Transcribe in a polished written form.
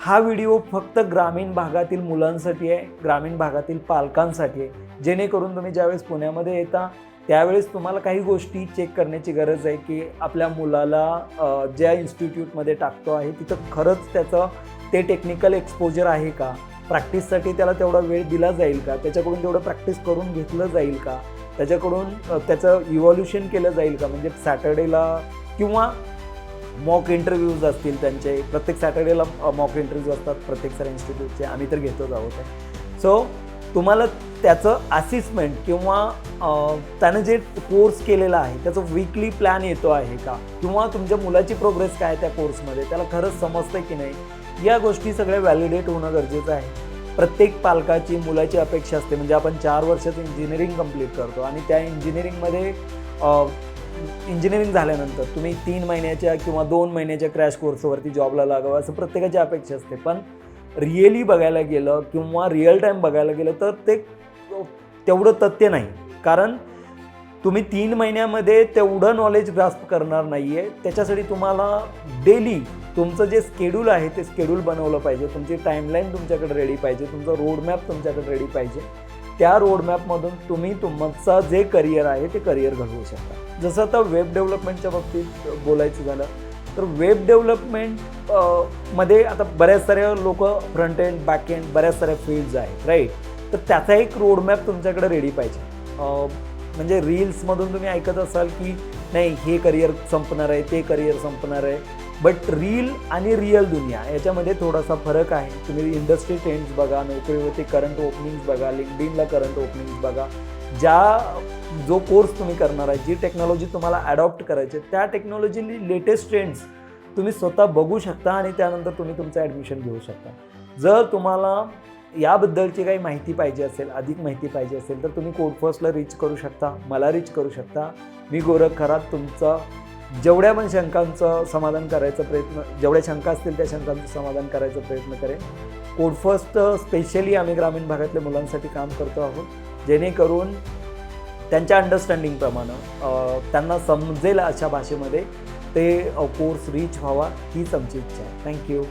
हा व्हिडिओ फक्त ग्रामीण भागातील मुलांसाठी आहे, ग्रामीण भागातील पालकांसाठी आहे, जेणेकरून तुम्ही ज्यावेळेस पुण्यामध्ये येता त्यावेळेस तुम्हाला काही गोष्टी चेक करण्याची गरज आहे की आपल्या मुलाला ज्या इन्स्टिट्यूटमध्ये टाकतो आहे तिथं खरंच त्याचं ते टेक्निकल एक्सपोजर आहे का, प्रॅक्टिससाठी त्याला तेवढा वेळ दिला जाईल का, त्याच्याकडून तेवढं प्रॅक्टिस करून घेतलं जाईल का, त्याच्याकडून त्याचं इव्हॉल्युशन केलं जाईल का, म्हणजे सॅटर्डेला किंवा मॉक इंटरव्ह्यूज असतील त्यांचे, प्रत्येक सॅटर्डेला मॉक इंटरव्ह्यूज असतात प्रत्येक साऱ्या इन्स्टिट्यूटचे, आम्ही तर घेतोच आहोत आहे. सो तुम्हाला त्याचं असिस्मेंट किंवा त्यानं जे कोर्स केलेला आहे त्याचं वीकली प्लॅन येतो आहे का, किंवा तुमच्या मुलाची प्रोग्रेस काय आहे त्या कोर्समध्ये, त्याला खरंच समजतं की नाही, या गोष्टी सगळ्या व्हॅलिडेट होणं गरजेचं आहे. प्रत्येक पालकाची मुलाची अपेक्षा असते, म्हणजे आपण 4 वर्षाचं इंजिनिअरिंग कंप्लीट करतो आणि त्या इंजिनिअरिंगमध्ये इंजिनिअरिंग झाल्यानंतर तुम्ही 3 महिन्याच्या किंवा 2 महिन्याच्या क्रॅश कोर्सवरती जॉबला लागावं असं प्रत्येकाची अपेक्षा असते. पण रिअली बघायला गेलं किंवा रिअल टाईम बघायला गेलं तर ते तेवढं तथ्य नाही. कारण तुम्ही 3 महिन्यामध्ये तेवढं नॉलेज ग्रास्प करणार नाही आहे. त्याच्यासाठी तुम्हाला डेली तुमचं जे स्केड्यूल आहे ते स्केड्यूल बनवलं पाहिजे, तुमची टाईमलाईन तुमच्याकडे रेडी पाहिजे, तुमचा रोडमॅप तुमच्याकडे रेडी पाहिजे. त्या रोडमॅपमधून तुम्ही तुमचं जे करिअर आहे ते करिअर घडवू शकता. जसं आता वेब डेव्हलपमेंटच्या बाबतीत बोलायचं झालं तर वेब डेव्हलपमेंट मध्ये आता बऱ्याच साऱ्या लोक फ्रंट एंड बॅक एंड बऱ्याच साऱ्या फील्ड्स आहेत, राईट. तर त्याचा एक रोडमॅप तुमच्याकडे रेडी पाहिजे. म्हणजे रील्समधून तुम्ही ऐकत असाल की नाही हे करिअर संपणार आहे, ते करिअर संपणार आहे, बट रील आणि रिअल दुनिया याच्यामध्ये थोडासा फरक आहे. तुम्ही इंडस्ट्री ट्रेंड्स बघा, नोकरीवरती करंट ओपनिंग्स बघा, लिंक्डइनला करंट ओपनिंग्स बघा. जो कोर्स तुम्ही करणार आहे, जी टेक्नॉलॉजी तुम्हाला ॲडॉप्ट करायची आहे, त्या टेक्नॉलॉजीली लेटेस्ट ट्रेंड्स तुम्ही स्वतः बघू शकता आणि त्यानंतर तुम्ही तुमचं ॲडमिशन घेऊ शकता. जर तुम्हाला याबद्दलची काही माहिती पाहिजे असेल, अधिक माहिती पाहिजे असेल, तर तुम्ही कोडफर्स्टला रीच करू शकता, मला रीच करू शकता. मी गोरख खरात तुमचं जेवढ्या पण शंकांचं समाधान करायचा प्रयत्न, जेवढ्या शंका असतील त्या शंकांचं समाधान करायचा प्रयत्न करेन. कोडफर्स्ट स्पेशली आम्ही ग्रामीण भागातल्या मुलांसाठी काम करतो आहोत, जेणेकरून त्यांच्या अंडरस्टँडिंगप्रमाणे त्यांना समजेल अशा भाषेमध्ये ते कोर्स रीच व्हावा, हीच आमची इच्छा आहे. थँक्यू.